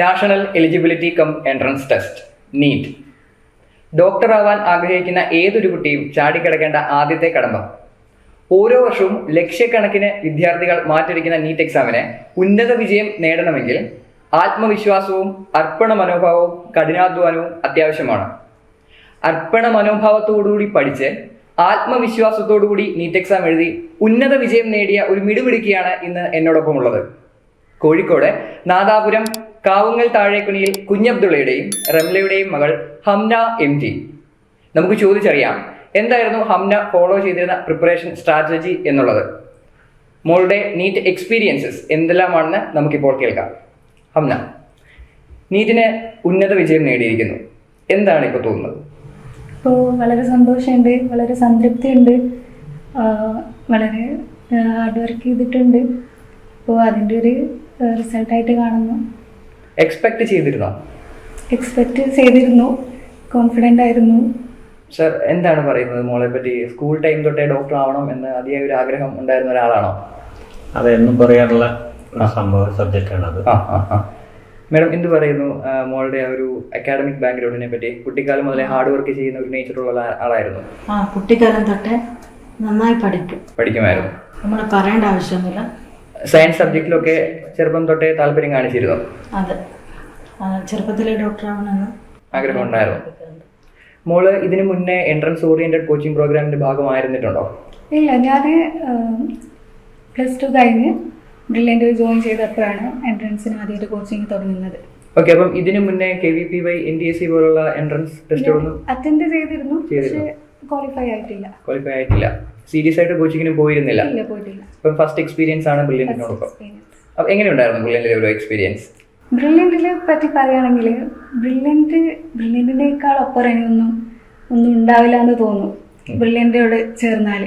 National eligibility cum entrance test NEET. ഡോക്ടറാവാൻ ആഗ്രഹിക്കുന്ന ഏതൊരു കുട്ടിയും ചാടിക്കിടക്കേണ്ട ആദ്യത്തെ കടമ്പ. ഓരോ വർഷവും ലക്ഷക്കണക്കിന് വിദ്യാർത്ഥികൾ മാറ്റിവെക്കുന്ന നീറ്റ് എക്സാമിന് ഉന്നത വിജയം നേടണമെങ്കിൽ ആത്മവിശ്വാസവും അർപ്പണ മനോഭാവവും കഠിനാധ്വാനവും അത്യാവശ്യമാണ്. അർപ്പണ മനോഭാവത്തോടുകൂടി പഠിച്ച് ആത്മവിശ്വാസത്തോടുകൂടി നീറ്റ് എക്സാം എഴുതി ഉന്നത വിജയം നേടിയ ഒരു മിടുമിടുക്കിയാണ് ഇന്ന് എന്നോടൊപ്പം ഉള്ളത്. കോഴിക്കോട് നാദാപുരം കാവുങ്ങൽ താഴേക്കുനിയിൽ കുഞ്ഞബ്ദുള്ളയുടെയും റംലയുടെയും മകൾ ഹംന MT. നമുക്ക് ചോദിച്ചറിയാം എന്തായിരുന്നു ഹംന ഫോളോ ചെയ്തിരുന്ന പ്രിപ്പറേഷൻ സ്ട്രാറ്റജി എന്നുള്ളത്. മോളുടെ നീറ്റ് എക്സ്പീരിയൻസസ് എന്തെല്ലാമാണെന്ന് നമുക്കിപ്പോൾ കേൾക്കാം. ഹംന, നീറ്റിന് ഉന്നത വിജയം നേടിയിരിക്കുന്നു, എന്താണ് ഇപ്പോൾ തോന്നുന്നത്? ഇപ്പോൾ വളരെ സന്തോഷമുണ്ട്, വളരെ സംതൃപ്തിയുണ്ട്, വളരെ ഹാർഡ് വർക്ക് ചെയ്തിട്ടുണ്ട്. ഇപ്പോൾ അതിൻ്റെ ഒരു റിസൾട്ടായിട്ട് കാണുന്നു. എക്സ്പെക്ട് ചെയ്തിരുന്നോ? എക്സ്പെക്റ്റ് ചെയ്തിരുന്നു, കോൺഫിഡൻ്റ് ആയിരുന്നു. സർ, എന്താണ് പറയുന്നത് മോളെ പറ്റി? സ്കൂൾ ടൈം തൊട്ടേ ഡോക്ടർ ആവണം എന്ന് അതിയായ ഒരു ആഗ്രഹം ഉണ്ടായിരുന്ന ഒരാളാണോ? അതെന്നും പറയാനുള്ള സംഭവ സബ്ജക്റ്റാണ് അത്. മാഡം എന്ത് പറയുന്നു മോളുടെ ആ ഒരു അക്കാഡമിക് ബാക്ക്ഗ്രൗണ്ടിനെ പറ്റി? കുട്ടിക്കാലം മുതലേ ഹാർഡ് വർക്ക് ചെയ്യുന്ന ഒരു നേച്ചറുള്ള ആളായിരുന്നു. കുട്ടിക്കാലം തൊട്ടേ നന്നായി പഠിക്കുമായിരുന്നു. നമ്മൾ പറയേണ്ട ആവശ്യമൊന്നുമില്ല. സയൻസ് സബ്ജക്റ്റിലൊക്കെ ചെറുപ്പം തൊട്ടേ താല്പര്യം കാണിച്ചിരുന്നു. അതെ, ചെറുപ്പത്തിലെ ഡോക്ടർ ആവണമെന്ന് ആഗ്രഹം ഉണ്ടായിരുന്നു. മോള് ഇതിനു മുന്നേ എൻട്രൻസ് ഓറിയന്റഡ് കോച്ചിങ് പ്രോഗ്രാമിന്റെ ഭാഗമായിരുന്നിട്ടുണ്ടോ? ഇല്ല, ഞാൻ +2 കഴിഞ്ഞ് ബ്രില്യൻ്റ് ജോയിൻ ചെയ്തപ്പോഴാണ് എൻട്രൻസിന് ആദ്യമായിട്ട് കോച്ചിങ് തുടങ്ങുന്നത്. ഓക്കെ, അപ്പം ഇതിനു മുന്നേ KVPY NDSC പോലുള്ള എൻട്രൻസ് ടെസ്റ്റുകളൊന്നും അറ്റൻഡ് ചെയ്തിരുന്നു, പക്ഷേ ക്വാളിഫൈ ആയിട്ടില്ല. സീരിയസ് ആയിട്ട് കോച്ചിങ്ങിന് പോയിരുന്നില്ല? ഇല്ല, പോയിട്ടില്ല. അപ്പം ഫസ്റ്റ് എക്സ്പീരിയൻസ് ആണ് ബ്രില്യന്റിനോടൊപ്പം. അപ്പം എങ്ങനെയുണ്ടായിരുന്നു ബ്രില്യന്റിലെ ഒരു എക്സ്പീരിയൻസ്? ബ്രില്യൻറ്റിനെ പറ്റി പറയുകയാണെങ്കിൽ ബ്രില്യൻറ്റിനേക്കാൾ അപ്പുറം ഒന്നും ഉണ്ടാവില്ല എന്ന് തോന്നുന്നു. ബ്രില്യൻ്റോട് ചേർന്നാൽ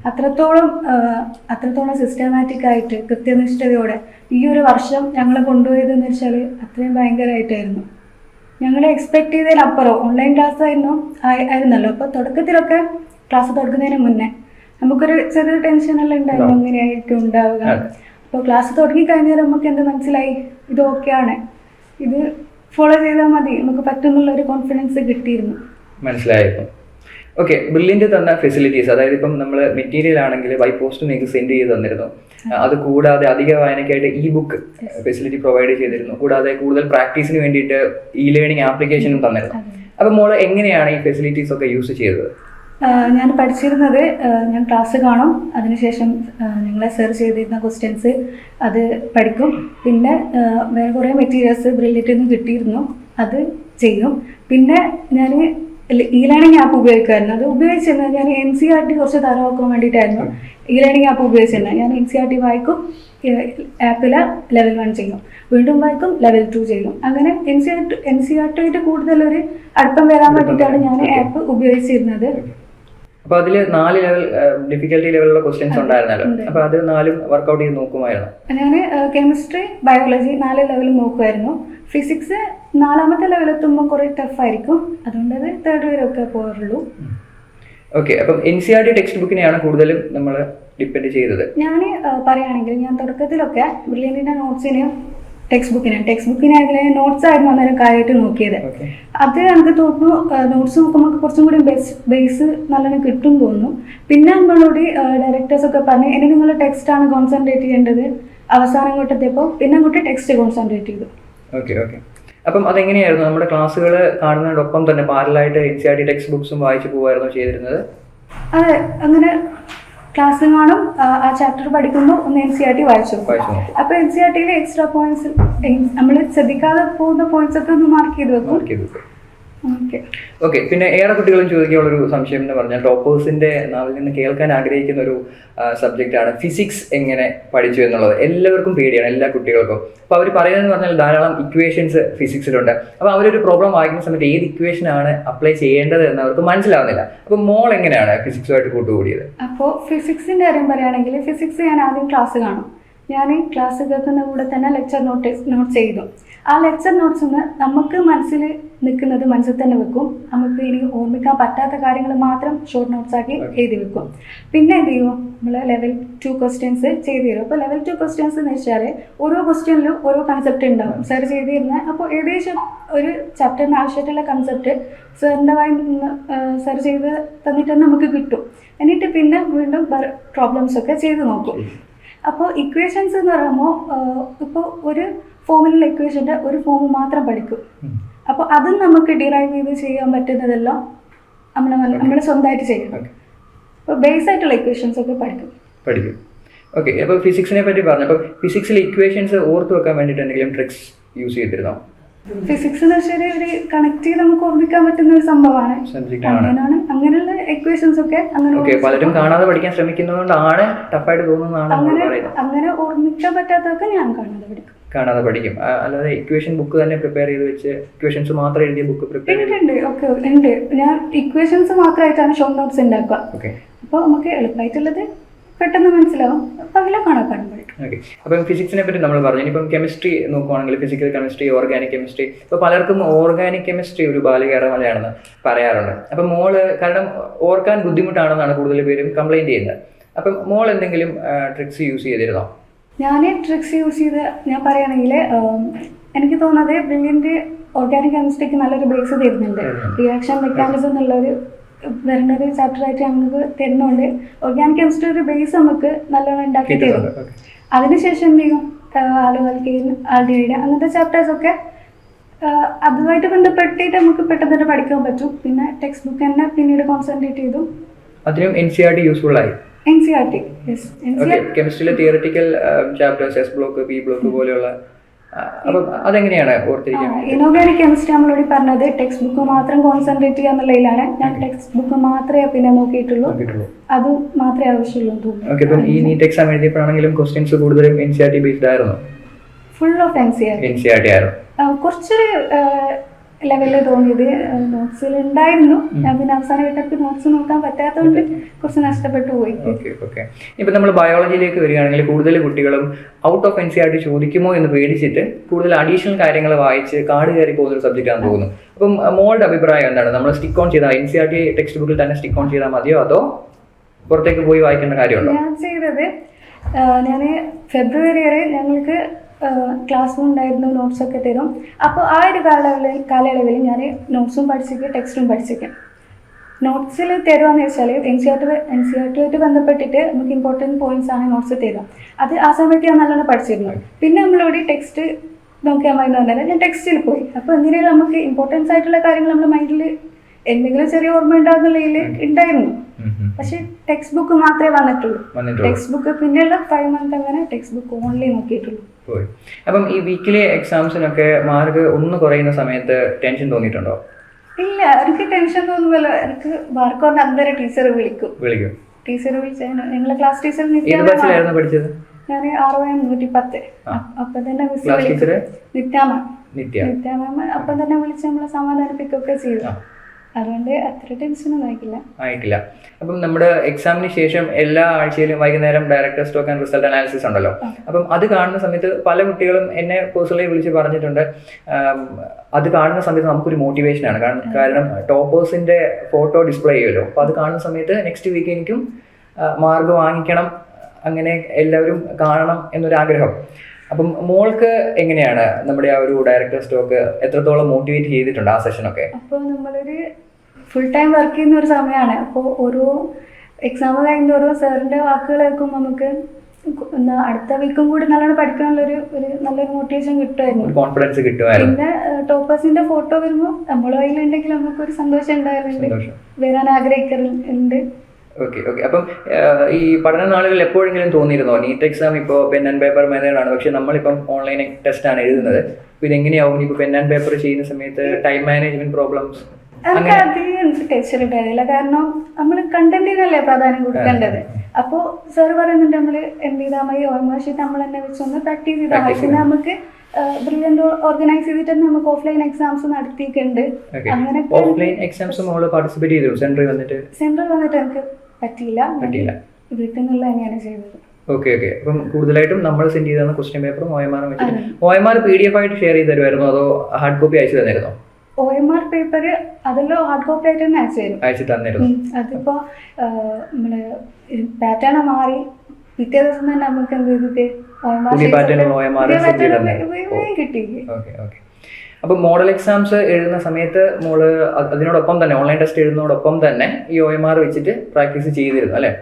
അത്രത്തോളം സിസ്റ്റമാറ്റിക് ആയിട്ട് കൃത്യനിഷ്ഠതയോടെ ഈ ഒരു വർഷം ഞങ്ങൾ കൊണ്ടുപോയതെന്ന് വെച്ചാൽ അത്രയും ഭയങ്കരമായിട്ടായിരുന്നു. ഞങ്ങൾ എക്സ്പെക്ട് ചെയ്തതിനപ്പുറം ഓൺലൈൻ ക്ലാസ് ആയിരുന്നല്ലോ. അപ്പോൾ തുടക്കത്തിലൊക്കെ ക്ലാസ് തുടങ്ങുന്നതിന് മുന്നേ നമുക്കൊരു ചെറിയ ടെൻഷനെല്ലാം ഉണ്ടായിരുന്നു, എങ്ങനെയായിരിക്കും ഉണ്ടാവുക. അപ്പോൾ ക്ലാസ് തുടങ്ങി കഴിഞ്ഞാൽ നമുക്ക് എന്ത് മനസ്സിലായി, ഇത് ഓക്കെയാണ്, ഇത് ഫോളോ ചെയ്താൽ മതി, നമുക്ക് പറ്റുന്നുള്ളൊരു കോൺഫിഡൻസ് കിട്ടിയിരുന്നു, മനസ്സിലായിരുന്നു. ഓക്കെ, ബ്രില്യൻ്റ് തന്ന ഫെസിലിറ്റീസ്, അതായത് ഇപ്പം നമ്മൾ മെറ്റീരിയൽ ആണെങ്കിൽ ബൈ പോസ്റ്റ് നിങ്ങൾക്ക് സെൻഡ് ചെയ്ത് തന്നിരുന്നു. അത് കൂടാതെ അധിക വായനയ്ക്കായിട്ട് ബുക്ക് ഫെസിലിറ്റി പ്രൊവൈഡ് ചെയ്തിരുന്നു. കൂടാതെ കൂടുതൽ പ്രാക്ടീസിന് വേണ്ടിയിട്ട് ലേണിംഗ് ആപ്ലിക്കേഷനും തന്നിരുന്നു. അപ്പം മോള് എങ്ങനെയാണ് ഈ ഫെസിലിറ്റീസ് ഒക്കെ യൂസ് ചെയ്തത്? ഞാൻ പഠിച്ചിരുന്നത്, ഞാൻ ക്ലാസ് കാണും, അതിനുശേഷം ഞങ്ങളെ സെർച്ച് ചെയ്തിരുന്ന ക്വസ്റ്റ്യൻസ് അത് പഠിക്കും. പിന്നെ വേറെ കുറേ മെറ്റീരിയൽസ് ബ്രില്യൻ്റിൽ നിന്ന് കിട്ടിയിരുന്നു, അത് ചെയ്യും. പിന്നെ ഞാൻ ലേണിംഗ് ആപ്പ് ഉപയോഗിക്കുമായിരുന്നു. അത് ഉപയോഗിച്ചിരുന്നത് ഞാൻ NCERT കുറച്ച് തരവാക്കാൻ വേണ്ടിയിട്ടായിരുന്നു ലേണിംഗ് ആപ്പ് ഉപയോഗിച്ചിരുന്നത്. ഞാൻ NCERT വായിക്കും, ആപ്പിൽ ലെവൽ 1 ചെയ്യും, വീണ്ടും വായിക്കും, ലെവൽ 2 ചെയ്യും. അങ്ങനെ NCERT ആയിട്ട് കൂടുതലൊരു അടുപ്പം വരാൻ വേണ്ടിയിട്ടാണ് ഞാൻ ആപ്പ് ഉപയോഗിച്ചിരുന്നത്. അപ്പൊ അതില് 4 ലെവൽ ഡിഫിക്കൽട്ടി ലെവലുള്ള ക്വസ്റ്റ്യൻസ് ഉണ്ടായിരുന്നല്ലോ. അപ്പൊ അത് 4 വർക്ക്ഔട്ട് ചെയ്ത് നോക്കുമായിരുന്നു. ഞാൻ കെമിസ്ട്രി, ബയോളജി 4 ലെവൽ നോക്കുമായിരുന്നു. ഫിസിക്സ് 4ാമത്തെ ലെവൽ എത്തുമ്പോൾ കുറേ ടഫായിരിക്കും, അതുകൊണ്ട് അത് 3rd വരെയൊക്കെ പോകാറുള്ളൂ. ഓക്കെ, അപ്പം NCERT ടെക്സ്റ്റ് ബുക്കിനെയാണ് കൂടുതലും നമ്മൾ ഡിപ്പെൻഡ് ചെയ്തത്. ഞാൻ പറയുകയാണെങ്കിൽ ഞാൻ തുടക്കത്തിലൊക്കെ ബ്രില്യൻറ്റിൻ്റെ നോട്ട്സിന് ടെക്സ്റ്റ് ബുക്കിനാണെങ്കിൽ നോട്ട്സ് ആയിരുന്നു അന്നേരം കാര്യമായിട്ട് നോക്കിയത്. അത് എനിക്ക് തോന്നുന്നു നോട്ട്സ് നോക്കുമ്പോൾ കുറച്ചും കൂടി ബേസ് നല്ലോണം കിട്ടും തോന്നുന്നു. പിന്നെ നമ്മളോട് ഡയറക്ടേഴ്സൊക്കെ പറഞ്ഞ് ഇനി നിങ്ങൾ ടെക്സ്റ്റാണ് കോൺസെൻട്രേറ്റ് ചെയ്യേണ്ടത്. അവസാനം ഇങ്ങോട്ടെത്തിയപ്പോൾ പിന്നെ അങ്ങോട്ട് ടെക്സ്റ്റ് കോൺസെൻട്രേറ്റ് ചെയ്തു. ഓക്കെ, അപ്പം അതെങ്ങനെയായിരുന്നു? നമ്മുടെ ക്ലാസ്സുകൾ കാണുന്നതിനോടൊപ്പം തന്നെ പാരലായിട്ട് NCERT ടെക്സ്റ്റ് ബുക്സും വായിച്ചു പോകുമായിരുന്നു ചെയ്തിരുന്നത്? അതെ, അങ്ങനെ ക്ലാസ് കാണും, ആ ചാപ്റ്റർ പഠിക്കുമ്പോൾ ഒന്ന് NCERT വായിച്ചു. അപ്പോൾ NCERTയിൽ എക്സ്ട്രാ പോയിന്റ്സ് നമ്മൾ ശ്രദ്ധിക്കാതെ പോകുന്ന പോയിന്റ്സ് ഒക്കെ ഒന്ന് മാർക്ക് ചെയ്ത് വെക്കും. ഓക്കെ, പിന്നെ ഏറെ കുട്ടികളും ചോദിക്കാനുള്ളൊരു സംശയം എന്ന് പറഞ്ഞാൽ ടോപ്പേഴ്സിന്റെ നാവിൽ നിന്ന് കേൾക്കാൻ ആഗ്രഹിക്കുന്ന ഒരു സബ്ജക്റ്റാണ് ഫിസിക്സ് എങ്ങനെ പഠിച്ചു എന്നുള്ളത്. എല്ലാവർക്കും പേടിയാണ്, എല്ലാ കുട്ടികൾക്കും. അപ്പോൾ അവർ പറയുന്നതെന്ന് പറഞ്ഞാൽ ധാരാളം ഇക്വേഷൻസ് ഫിസിക്സിലുണ്ട്. അപ്പോൾ അവരൊരു പ്രോബ്ലം വായിക്കുന്ന സമയത്ത് ഏത് ഇക്വേഷനാണ് അപ്ലൈ ചെയ്യേണ്ടത് എന്ന് അവർക്ക് മനസ്സിലാവുന്നില്ല. അപ്പോൾ മോൾ എങ്ങനെയാണ് ഫിസിക്സുമായിട്ട് കൂട്ടുകൂടിയത്? അപ്പോൾ ഫിസിക്സിന്റെ കാര്യം പറയുകയാണെങ്കിൽ ഫിസിക്സ് ഞാൻ ആദ്യം ക്ലാസ് കാണും. ഞാൻ ക്ലാസ് കേൾക്കുന്ന കൂടെ തന്നെ ലെക്ചർ നോട്ട്സ് എഴുതും. ആ ലെക്ചർ നോട്ട്സ് നമുക്ക് മനസ്സിൽ നിൽക്കുന്നത് മനസ്സിൽ തന്നെ വെക്കും. നമുക്ക് ഇനി ഓർമ്മിക്കാൻ പറ്റാത്ത കാര്യങ്ങൾ മാത്രം ഷോർട്ട് നോട്ട്സ് ആക്കി എഴുതി വെക്കും. പിന്നെ എന്ത് ചെയ്യും, നമ്മൾ ലെവൽ 2 ക്വസ്റ്റ്യൻസ് ചെയ്ത് തരും. അപ്പോൾ ലെവൽ 2 ക്വസ്റ്റ്യൻസ് എന്ന് വെച്ചാൽ ഓരോ ക്വസ്റ്റ്യനിലും ഓരോ കൺസെപ്റ്റ് ഉണ്ടാവും സാർ ചെയ്ത് തരുന്നത്. അപ്പോൾ ഏകദേശം ഒരു ചാപ്റ്ററിന് ആവശ്യമായിട്ടുള്ള കൺസെപ്റ്റ് സാറിൻ്റെ വായി നിന്ന് സാർ ചെയ്ത് തന്നിട്ട് തന്നെ നമുക്ക് കിട്ടും. എന്നിട്ട് പിന്നെ വീണ്ടും പ്രോബ്ലംസ് ഒക്കെ ചെയ്ത് നോക്കും. അപ്പോൾ ഇക്വേഷൻസ് എന്ന് പറയുമ്പോൾ ഇപ്പോൾ ഒരു ഫോമിലുള്ള ഇക്വേഷൻ്റെ ഒരു ഫോം മാത്രം പഠിക്കും. അപ്പോൾ അതും നമുക്ക് ഡിറൈവ് ചെയ്ത് ചെയ്യാൻ പറ്റുന്നതെല്ലാം നമ്മൾ സ്വന്തമായിട്ട് ചെയ്യും. അപ്പോൾ ബേസ് ആയിട്ടുള്ള ഇക്വേഷൻസ് ഒക്കെ പഠിക്കും. ഓക്കെ. അപ്പോൾ ഫിസിക്സിനെ പറ്റി പറഞ്ഞു. അപ്പോൾ ഫിസിക്സിലെ ഇക്വേഷൻസ് ഓർത്ത് വെക്കാൻ വേണ്ടിയിട്ട് എന്തെങ്കിലും ട്രിക്സ് യൂസ് ചെയ്തിരുന്നോ? ഫിസിക്സ് എന്ന് വെച്ചാൽ ഒരു കണക്ട് ചെയ്ത് നമുക്ക് ഓർമ്മിക്കാൻ പറ്റുന്ന ഒരു സംഭവമാണ്. അങ്ങനെയുള്ള ഇക്വേഷൻസ് ഒക്കെ അങ്ങനെ പലരും കാണാതെ പഠിക്കാൻ ശ്രമിക്കുന്നതുകൊണ്ടാണ് ടഫായിട്ട് തോന്നുന്നതാണ് അങ്ങനെ ഓർമ്മിക്കാൻ പറ്റാത്തതൊക്കെ ഞാൻ കാണാതെ പഠിക്കും. അല്ലാതെ ഇക്വേഷൻ ബുക്ക് തന്നെ പ്രിപ്പയർ ചെയ്ത് വെച്ച് ഇക്വേഷൻസ് മാത്രം എഴുതിയ ബുക്ക് പ്രിപ്പയർ ഉണ്ട്. ഞാൻ ഇക്വേഷൻസ് മാത്രമായിട്ടാണ് ഷോർട്ട് നോട്ട്സ് ഉണ്ടാക്കുക. അപ്പോൾ നമുക്ക് എളുപ്പമായിട്ടുള്ളത് പെട്ടെന്ന് മനസ്സിലാവും. അപ്പോൾ അതിലെ കാണാൻ പഠിക്കും. ഓക്കെ. അപ്പം ഫിസിക്സിനെ പറ്റി നമ്മൾ പറഞ്ഞു. ഇനിയിപ്പം കെമിസ്ട്രി നോക്കുവാണെങ്കിൽ ഫിസിക്കൽ കെമിസ്ട്രി, ഓർഗാനിക് കെമിസ്ട്രി. ഇപ്പോൾ പലർക്കും ഓർഗാനിക് കെമിസ്ട്രി ഒരു ബാലികേറമലയാണെന്ന് പറയാറുണ്ട്. അപ്പം മോള് കാരണം ഓർക്കാൻ ബുദ്ധിമുട്ടാണെന്നാണ് കൂടുതൽ പേരും കംപ്ലൈൻറ്റ് ചെയ്യുന്നത്. അപ്പം മോൾ എന്തെങ്കിലും ട്രിക്സ് യൂസ് ചെയ്തിരുന്നോ? ഞാൻ ട്രിക്സ് യൂസ് ചെയ്ത് ഞാൻ പറയുകയാണെങ്കിൽ എനിക്ക് തോന്നുന്നത് ബ്രില്യൻ്റ് ഓർഗാനിക് കെമിസ്ട്രിക്ക് നല്ലൊരു ബേസ് തരുന്നുണ്ട്. റിയാക്ഷൻ മെക്കാനിസം എന്നുള്ളൊരു വരുന്നൊരു ചാപ്റ്ററായിട്ട് ഞങ്ങൾക്ക് തരുന്നുണ്ട്. ഓർഗാനിക് കെമിസ്ട്രി ഒരു ബേസ് നമുക്ക് നല്ലോണം ഉണ്ടാക്കി തരും. അതിനുശേഷം എന്ത് ചെയ്യും, ആൽക്കൈൻ, ആൽഡിഹൈഡ് അങ്ങനത്തെ ചാപ്റ്റേഴ്സൊക്കെ അതുമായിട്ട് ബന്ധപ്പെട്ടിട്ട് നമുക്ക് പെട്ടെന്ന് തന്നെ പഠിക്കാൻ പറ്റും. പിന്നെ ടെക്സ്റ്റ് ബുക്ക് തന്നെ പിന്നീട് കോൺസെൻട്രേറ്റ് ചെയ്തു. അതിനും NCERT യൂസ്ഫുൾ ആയി. NCERT കെമിസ്ട്രിയിലെ theoretical chapters S block, P block പോലെയുള്ള അപ്പം അതെങ്ങനെയാണ് ഓർത്തിരിക്കുന്നത്? ഇനോർഗാനിക് കെമിസ്ട്രി നമ്മളോട് പറഞ്ഞത് ടെക്സ്റ്റ് ബുക്ക് മാത്രം കോൺസെൻട്രേറ്റ് ചെയ്യാന്നുള്ളതിലാണ്. ഞാൻ ടെക്സ്റ്റ് ബുക്ക് മാത്രമേ പിന്നെ നോക്കിയിട്ടുള്ളൂ. അത് മാത്രമേ ആവശ്യമുള്ളൂ. ഓക്കെ. ഇപ്പം ഈ നീറ്റ് എക്സാം എഴുതിയപ്പോഴാണെങ്കിലും ക്വസ്റ്റ്യൻസ് കൂടുതലും NCERT ബേസ്ഡ് ആയിരുന്നു? ഫുൾ ഓഫ് NCERT ആയിരുന്നു. കുറച്ചൊരു ലെവലിൽ തോന്നിയത് നോട്ട്സിൽ ഉണ്ടായിരുന്നു. ഞാൻ പിന്നെ അവസാന ഘട്ടത്തിൽ നോട്ട്സ് നോക്കാൻ പറ്റാത്തതുകൊണ്ട് കുറച്ച് നഷ്ടപ്പെട്ടു പോയി. ഓക്കെ. ഇപ്പം നമ്മൾ ബയോളജിയിലേക്ക് വരികയാണെങ്കിൽ കൂടുതൽ കുട്ടികളും ഔട്ട് ഓഫ് NCERT ചോദിക്കുമോ എന്ന് പേടിച്ചിട്ട് കൂടുതൽ അഡീഷണൽ കാര്യങ്ങൾ വായിച്ച് കാട് കയറി പോകുന്ന ഒരു സബ്ജക്റ്റാണെന്ന് തോന്നുന്നു. അപ്പം മോളുടെ അഭിപ്രായം എന്താണ്? നമ്മൾ സ്റ്റിക്ക് ഓൺ ചെയ്താൽ NCERT ടെക്സ്റ്റ് ബുക്കിൽ തന്നെ സ്റ്റിക്ക് ഓൺ ചെയ്താൽ മതിയോ അതോ പുറത്തേക്ക് പോയി വായിക്കേണ്ട കാര്യമുണ്ടോ? ഞാൻ ചെയ്തത് ഞാൻ ഫെബ്രുവരി വരെ ഞങ്ങൾക്ക് ക്ലാസ് റൂം ഉണ്ടായിരുന്നു, നോട്ട്സൊക്കെ തരും. അപ്പോൾ ആ ഒരു കാലയളവിൽ ഞാൻ നോട്ട്സും പഠിച്ചിരിക്കും, ടെക്സ്റ്റും പഠിച്ചിരിക്കും. നോട്ട്സിൽ തരുവാന്ന് വെച്ചാൽ NCERT ബന്ധപ്പെട്ടിട്ട് നമുക്ക് ഇമ്പോർട്ടൻറ്റ് പോയിന്റ്സ് ആണ് നോട്ട്സ് തരുക. അത് ആ സമയത്ത് ഞാൻ നല്ലോണം പഠിച്ചിരുന്നു. പിന്നെ നമ്മളോട് ടെക്സ്റ്റ് നോക്കിയാൽ മതി എന്ന് പറഞ്ഞാൽ ഞാൻ ടെക്സ്റ്റിൽ പോയി. അപ്പോൾ എന്തിനാലും നമുക്ക് ഇമ്പോർട്ടൻസ് ആയിട്ടുള്ള കാര്യങ്ങൾ നമ്മുടെ മൈൻഡിൽ എന്തെങ്കിലും ചെറിയ ഓർമ്മ ഉണ്ടാകുന്നുള്ളതിൽ ഉണ്ടായിരുന്നു. പക്ഷെ ടെക്സ്റ്റ് ബുക്ക് മാത്രമേ വന്നിട്ടുള്ളൂ. ടെക്സ്റ്റ് ബുക്ക് പിന്നെയുള്ള 5 മന്ത് അങ്ങനെ ടെക്സ്റ്റ് ബുക്ക് ഓൺലി നോക്കിയിട്ടുള്ളൂ. അപ്പം ഈ വീക്കിലി എക്സാംസിനൊക്കെ മാർക്ക് ഒന്ന് കുറയുന്ന സമയത്ത് ടെൻഷൻ തോന്നിയിട്ടുണ്ടോ? ഇല്ല, എനിക്ക് ടെൻഷൻ തോന്നുമല്ലോ. എനിക്ക് മാർക്ക് പറഞ്ഞ അന്നേരം ടീച്ചർ വിളിക്കും. ടീച്ചർ വിളിച്ചാൽ ഞങ്ങളെ ക്ലാസ് ടീച്ചർ പഠിച്ചത് ഞാൻ 6-110. അപ്പൊ തന്നെ മിസ് നിത്യാമാം അപ്പം തന്നെ വിളിച്ച് നമ്മളെ സമാധാനിപ്പിക്കുകയൊക്കെ ചെയ്തു. അതുകൊണ്ട് അത്ര ടെൻഷനൊന്നും ആയിട്ടില്ല. അപ്പം നമ്മുടെ എക്സാമിന് ശേഷം എല്ലാ ആഴ്ചയിലും വൈകുന്നേരം director stock and result analysis ഉണ്ടല്ലോ. അപ്പം അത് കാണുന്ന സമയത്ത് പല കുട്ടികളും എന്നെ പേഴ്സണലി വിളിച്ച് പറഞ്ഞിട്ടുണ്ട്, അത് കാണുന്ന സമയത്ത് നമുക്കൊരു മോട്ടിവേഷനാണ്. കാരണം ടോപ്പേഴ്സിന്റെ ഫോട്ടോ ഡിസ്പ്ലേ ചെയ്യുമല്ലോ. അപ്പോൾ അത് കാണുന്ന സമയത്ത് നെക്സ്റ്റ് വീക്ക് എനിക്കും മാർക്ക് വാങ്ങിക്കണം, അങ്ങനെ എല്ലാവരും കാണണം എന്നൊരാഗ്രഹം. അപ്പം മോൾക്ക് എങ്ങനെയാണ് നമ്മുടെ ആ ഒരു ഡയറക്ടർ സ്റ്റോക്ക് എത്രത്തോളം മോട്ടിവേറ്റ് ചെയ്തിട്ടുണ്ട് ആ സെഷനൊക്കെ? അപ്പോൾ നമ്മളൊരു ഫുൾ ടൈം വർക്ക് ചെയ്യുന്ന ഒരു സമയമാണ്. അപ്പോൾ ഓരോ എക്സാം കഴിയുന്നോരോ സാറിൻ്റെ വാക്കുകൾ കേൾക്കുമ്പോൾ നമുക്ക് അടുത്ത വീക്കും കൂടി നല്ലോണം പഠിക്കാനുള്ളൊരു നല്ലൊരു മോട്ടിവേഷൻ കിട്ടുമായിരുന്നു, കോൺഫിഡൻസ് കിട്ടുമായിരുന്നു. പിന്നെ ടോപ്പേഴ്സിന്റെ ഫോട്ടോ വരുമ്പോൾ നമ്മളും അതിലുണ്ടെങ്കിൽ നമുക്കൊരു സന്തോഷം ഉണ്ടായിരുന്നുണ്ട്, വരാൻ ആഗ്രഹിക്കുന്നുണ്ട്. ഓക്കെ. അപ്പം ഈ പഠന നാളുകളിൽ എപ്പോഴെങ്കിലും തോന്നിയിരുന്നോ നീറ്റ് എക്സാം ഇപ്പോൾ പെൻ ആൻഡ് പേപ്പർ മെത്തേഡാണ്, പക്ഷെ നമ്മളിപ്പം ഓൺലൈൻ ടെസ്റ്റ് ആണ് എഴുതുന്നത്, അപ്പോൾ ഇതെങ്ങനെയാവും ഇപ്പോൾ പെൻ ആൻഡ് പേപ്പർ ചെയ്യുന്ന സമയത്ത് ടൈം മാനേജ്മെന്റ് പ്രോബ്ലംസ്? എനിക്ക് അധികം ടെൻഷൻ ഉണ്ടായിരുന്നില്ല, കാരണം നമ്മൾ കണ്ടന്റിനല്ലേ പ്രാധാന്യം കൊടുക്കേണ്ടത്. അപ്പോൾ സാർ പറയുന്നുണ്ട് നമ്മൾ എന്ത് ചെയ്താൽ മതി, ഓർമ്മ ഷീറ്റ് നമ്മൾ തന്നെ വെച്ചൊന്ന് പ്രാക്ടീസ് ചെയ്താൽ മതി. പിന്നെ നമുക്ക് ബ്രില്യൻ്റ് ഓർഗനൈസ് ചെയ്തിട്ട് നമുക്ക് ഓഫ്ലൈൻ എക്സാംസ് നടത്തിയിട്ടുണ്ട്. അങ്ങനെ ഓഫ്ലൈൻ എക്സാംസ് പാർട്ടിസിപ്പേറ്റ് ചെയ്തു? സെൻട്രൽ വന്നിട്ട് എനിക്ക് പറ്റിയില്ല, വീട്ടിൽ നിന്നുള്ള തന്നെയാണ് ചെയ്തത്. Okay okay. അപ്പം കൂടുതലായിട്ടും നമ്മൾ സെൻഡ് ചെയ്താണ് ക്വസ്റ്റ്യൻ പേപ്പറും OMR വെച്ചിട്ട് OMR PDF ആയിട്ട് ഷെയർ ചെയ്ത് തരുമായിരുന്നോ അതോ ഹാർഡ് കോപ്പി അയച്ചു തന്നിരുന്നോ? OMR പേപ്പർ അതെല്ലാം ഹാർഡ് കോപ്പി ആയിട്ട് തന്നെ അയച്ചു തന്നിരുന്നു. അതിപ്പോ നമ്മള് പാറ്റേൺ മാറി പിറ്റേ ദിവസം തന്നെ നമുക്ക് എന്ത് ചെയ്തിട്ട് കിട്ടി. അപ്പൊ മോഡൽ എക്സാംസ് എഴുതുന്ന സമയത്ത് മോള് അതിനോടൊപ്പം തന്നെ ഓൺലൈൻ ടെസ്റ്റ് എഴുതുന്നതോടൊപ്പം തന്നെ ഈ OMR വെച്ചിട്ട് പ്രാക്ടീസ് ചെയ്തിരുന്നു അല്ലെ?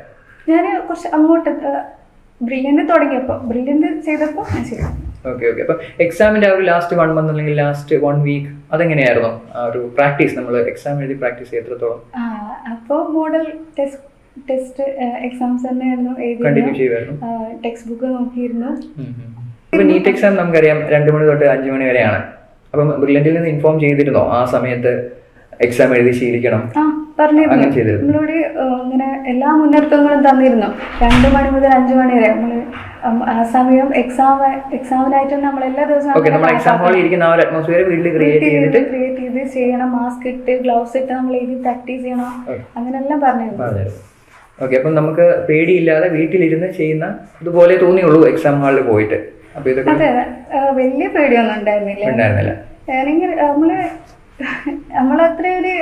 ഞാൻ കുറച്ച് അങ്ങോട്ട് ബ്രില്യന്റ് തുടങ്ങിയപ്പോ ബ്രില്യന്റ് ചെയ്തപ്പോ ഞാൻ ചെയ്തു. Okay okay. അപ്പൊ എക്സാമിന്റെ ആ ഒരു ലാസ്റ്റ് 1 മന്ത് അല്ലെങ്കിൽ ലാസ്റ്റ് 1 വീക്ക് അതെങ്ങനെയായിരുന്നു ആ ഒരു പ്രാക്ടീസ്? നമ്മൾ എക്സാം എഴുതി പ്രാക്ടീസ് എത്രത്തോളം? അപ്പോൾ മോഡൽ ടെസ്റ്റ് എക്സാംസ് തന്നെയായിരുന്നു കണ്ടിന്യൂ ചെയ്യുമായിരുന്നു. ടെക്സ്റ്റ് ബുക്ക് നോക്കിയിരുന്നു. ഇപ്പൊ നീറ്റ് എക്സാം നമുക്കറിയാം 2 മണി തൊട്ട് 5 മണി വരെയാണ്. അപ്പം ബ്രില്യന്റിൽ നിന്ന് ഇൻഫോം ചെയ്തിരുന്നോ ആ സമയത്ത് എക്സാം എഴുതി ശീലിക്കണം? പറഞ്ഞിരുന്നു. നമ്മളോട് ഇങ്ങനെ എല്ലാ മുന്നറിയിപ്പുകളും തന്നിരുന്നു. 2 മണി മുതൽ 5 മണി വരെ നമ്മള് ആ സമയം എക്സാമിനായിട്ട് നമ്മൾ എല്ലാ ദിവസവും ക്രിയേറ്റ് ചെയ്ത് ചെയ്യണം. മാസ്ക് ഇട്ട് ഗ്ലൗസ് ഇട്ട് നമ്മൾ എഴുതി പ്രാക്ടീസ് ചെയ്യണം. അങ്ങനെല്ലാം പറഞ്ഞിരുന്നു. ഓക്കെ. അപ്പം നമുക്ക് പേടിയില്ലാതെ വീട്ടിലിരുന്ന് ചെയ്യുന്ന ഇതുപോലെ തോന്നിയുള്ളൂ എക്സാം ഹാളിൽ പോയിട്ട്? അപ്പൊ ഇതൊക്കെ അതെ, വലിയ പേടിയൊന്നും ഉണ്ടായിരുന്നില്ല. നമ്മളത്ര ഒരു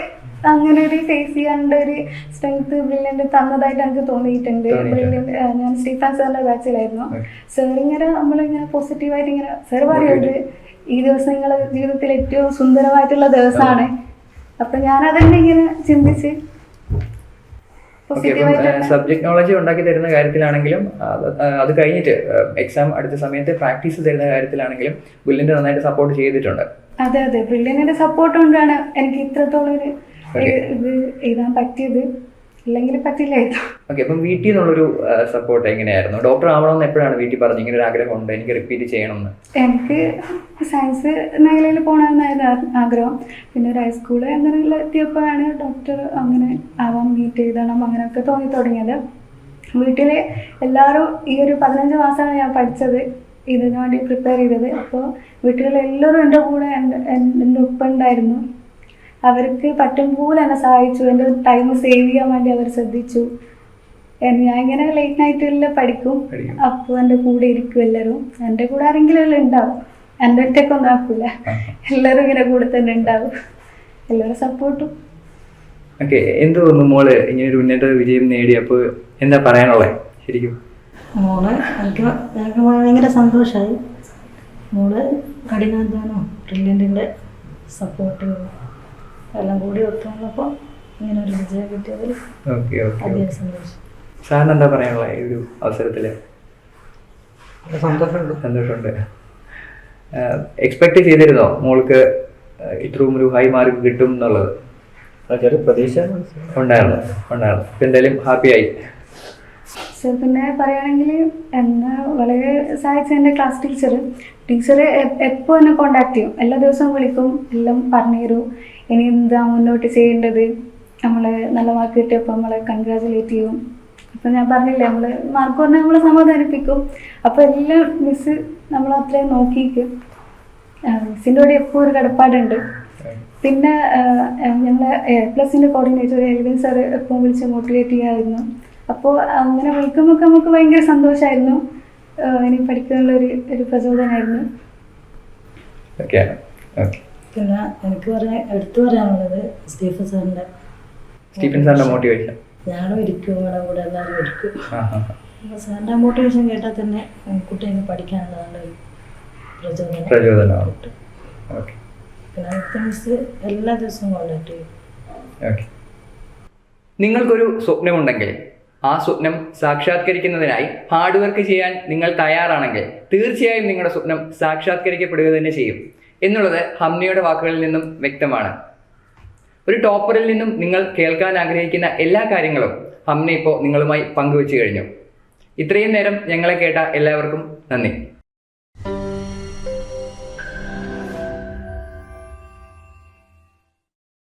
അങ്ങനെ ഒരു ഫേസ് ചെയ്യാണ്ട് ഒരു സ്ട്രെങ്ത് ബ്രില്യന്റ് തന്നതായിട്ട് എനിക്ക് തോന്നിയിട്ടുണ്ട്. ബ്രില്യന്റ് ഞാൻ സ്റ്റീഫൻ സാറിന്റെ ബാച്ചിലായിരുന്നു. സാർ ഇങ്ങനെ നമ്മളിങ്ങനെ പോസിറ്റീവായിട്ട് ഇങ്ങനെ സാർ പറയുന്നത് ഈ ദിവസം നിങ്ങളുടെ ജീവിതത്തിൽ ഏറ്റവും സുന്ദരമായിട്ടുള്ള ദിവസമാണ്. അപ്പൊ ഞാൻ അതന്നെ ഇങ്ങനെ ചിന്തിച്ച് സബ്ജക്ട് നോളജ് ഉണ്ടാക്കി തരുന്ന കാര്യത്തിലാണെങ്കിലും അത് കഴിഞ്ഞിട്ട് എക്സാം അടുത്ത സമയത്ത് പ്രാക്ടീസ് തരുന്ന കാര്യത്തിലാണെങ്കിലും ബ്രില്യന്റ് നന്നായിട്ട് സപ്പോർട്ട് ചെയ്തിട്ടുണ്ട്. അതെ അതെ, ബ്രില്യന്റിന്റെ സപ്പോർട്ട് കൊണ്ടാണ് എനിക്ക് ഇത്രത്തോളം ഇത് എഴുതാൻ പറ്റിയത്. ഇല്ലെങ്കിൽ പറ്റില്ലായിരുന്നു. ഓക്കെ. അപ്പം വീട്ടിൽ നിന്നുള്ളൊരു സപ്പോർട്ട് എങ്ങനെയായിരുന്നു? ഡോക്ടർ ആവണമെന്ന് എപ്പോഴാണ് വീട്ടിൽ പറഞ്ഞു ഇങ്ങനെ ഒരു ആഗ്രഹമുണ്ട് എനിക്ക് റിപ്പീറ്റ് ചെയ്യണമെന്ന്? എനിക്ക് സയൻസ് മേഖലയിൽ പോകണമെന്നായിരുന്നു ആഗ്രഹം. പിന്നെ ഒരു ഹൈസ്കൂള് അങ്ങനെയുള്ള എത്തിയപ്പോഴാണ് ഡോക്ടർ അങ്ങനെ ആവാൻ മീറ്റ് എഴുതണം അങ്ങനെയൊക്കെ തോന്നി തുടങ്ങിയത്. വീട്ടിൽ എല്ലാവരും ഈ ഒരു 15 മാസമാണ് ഞാൻ പഠിച്ചത്, ഇതിനു വേണ്ടി പ്രിപ്പയർ ചെയ്തത്. അപ്പോൾ വീട്ടിലുള്ള എല്ലാവരും എൻ്റെ കൂടെ എൻ്റെ ഒപ്പം ഉണ്ടായിരുന്നു. അവർക്ക് പറ്റും പോലെ എന്നെ സഹായിച്ചു. എൻ്റെ ടൈം സേവ് ചെയ്യാൻ വേണ്ടി അവർ ശ്രദ്ധിച്ചു. ഞാൻ ഇങ്ങനെ ലേറ്റ് നൈറ്റിലെല്ലാം പഠിക്കും. അപ്പോൾ എൻ്റെ കൂടെ ഇരിക്കും എല്ലാവരും. എൻ്റെ കൂടെ ആരെങ്കിലും എല്ലാം ഉണ്ടാവും. എൻ്റെ ഒറ്റയ്ക്കൊന്നും ആക്കൂല. എല്ലാവരും ഇങ്ങനെ കൂടെ തന്നെ ഉണ്ടാവും. എല്ലാവരും സപ്പോർട്ടും. ഓക്കെ. എന്ത് തോന്നുന്നു മോള് ഇങ്ങനെ ഒരു ഉന്നത വിജയം നേടി? അപ്പോൾ എന്താ പറയാനുള്ളത് ശരിക്കും? മോള് എനിക്ക് ഭയങ്കര സന്തോഷമായി. മോള് കഠിനാധ്വാനവും ബ്രില്യന്റിൻ്റെ സപ്പോർട്ട് എല്ലാം കൂടി ഒത്തുവന്നപ്പോൾ ഇങ്ങനെ ഒരു വിജയം കിട്ടിയതിൽ അധികം സന്തോഷം. സാറിന് എന്താ പറയാനുള്ളത് ഈ ഒരു അവസരത്തില്? സന്തോഷമുണ്ട്. എക്സ്പെക്ട് ചെയ്തിരുന്നോ മോൾക്ക് ഇത്രയും ഒരു ഹൈ മാർക്ക് കിട്ടും എന്നുള്ളത്? പ്രതീക്ഷ ഉണ്ടായിരുന്നു. എന്തായാലും ഹാപ്പിയായി. പിന്നെ പറയുകയാണെങ്കിൽ എന്നെ വളരെ സഹായിച്ച എൻ്റെ ക്ലാസ് ടീച്ചർ എപ്പോൾ എന്നെ കോണ്ടാക്ട് ചെയ്യും. എല്ലാ ദിവസവും വിളിക്കും, എല്ലാം പറഞ്ഞു തരും. ഇനി എന്താ മുന്നോട്ട് ചെയ്യേണ്ടത്, നമ്മൾ നല്ല മാർക്ക് കിട്ടിയപ്പോൾ നമ്മളെ കൺഗ്രാജുലേറ്റ് ചെയ്യും. അപ്പം ഞാൻ പറഞ്ഞില്ലേ, നമ്മൾ മാർക്ക് പറഞ്ഞാൽ നമ്മളെ സമാധാനിപ്പിക്കും. അപ്പോൾ എല്ലാം മിസ്സ് നമ്മൾ അത്രയും നോക്കിയിരിക്കും. മിസ്സിൻ്റെ കൂടെ എപ്പോൾ ഒരു കടപ്പാടുണ്ട്. പിന്നെ ഞങ്ങളെ A+ൻ്റെ കോർഡിനേറ്റർ എൽവിൻ സാർ എപ്പോൾ വിളിച്ച് മോട്ടിവേറ്റ് ചെയ്യാമായിരുന്നു. അപ്പോൾ അങ്ങനെ വിളിക്കുമ്പോൾ നമുക്ക് ഭയങ്കര സന്തോഷമായിരുന്നു. ഇനി പഠിക്കാനുള്ള ഒരു പ്രചോദനമായിരുന്നു. പിന്നെ എനിക്ക് എടുത്തു പറയാനുള്ളത് സ്റ്റീഫൻ സാറിൻ്റെ മോട്ടിവേഷൻ. ഞാനും ഇരിക്കും, ഇവിടെ കൂടെ എല്ലാവരും ഇരിക്കും. അപ്പോൾ സാറിൻ്റെ മോട്ടിവേഷൻ കേട്ടാൽ തന്നെ കുട്ടികൾക്ക് പഠിക്കാനുള്ളതാണ് പ്രചോദനം. പിന്നെ മിസ് എല്ലാ ദിവസവും കോണ്ടാക്ട് ചെയ്യും. നിങ്ങൾക്കൊരു സ്വപ്നമുണ്ടെങ്കിൽ ആ സ്വപ്നം സാക്ഷാത്കരിക്കുന്നതിനായി ഹാർഡ് വർക്ക് ചെയ്യാൻ നിങ്ങൾ തയ്യാറാണെങ്കിൽ തീർച്ചയായും നിങ്ങളുടെ സ്വപ്നം സാക്ഷാത്കരിക്കപ്പെടുക തന്നെ ചെയ്യും എന്നുള്ളത് ഹംനയുടെ വാക്കുകളിൽ നിന്നും വ്യക്തമാണ്. ഒരു ടോപ്പറിൽ നിന്നും നിങ്ങൾ കേൾക്കാൻ ആഗ്രഹിക്കുന്ന എല്ലാ കാര്യങ്ങളും ഹംന ഇപ്പോൾ നിങ്ങളുമായി പങ്കുവെച്ചു കഴിഞ്ഞു. ഇത്രയും നേരം ഞങ്ങളെ കേട്ട എല്ലാവർക്കും നന്ദി.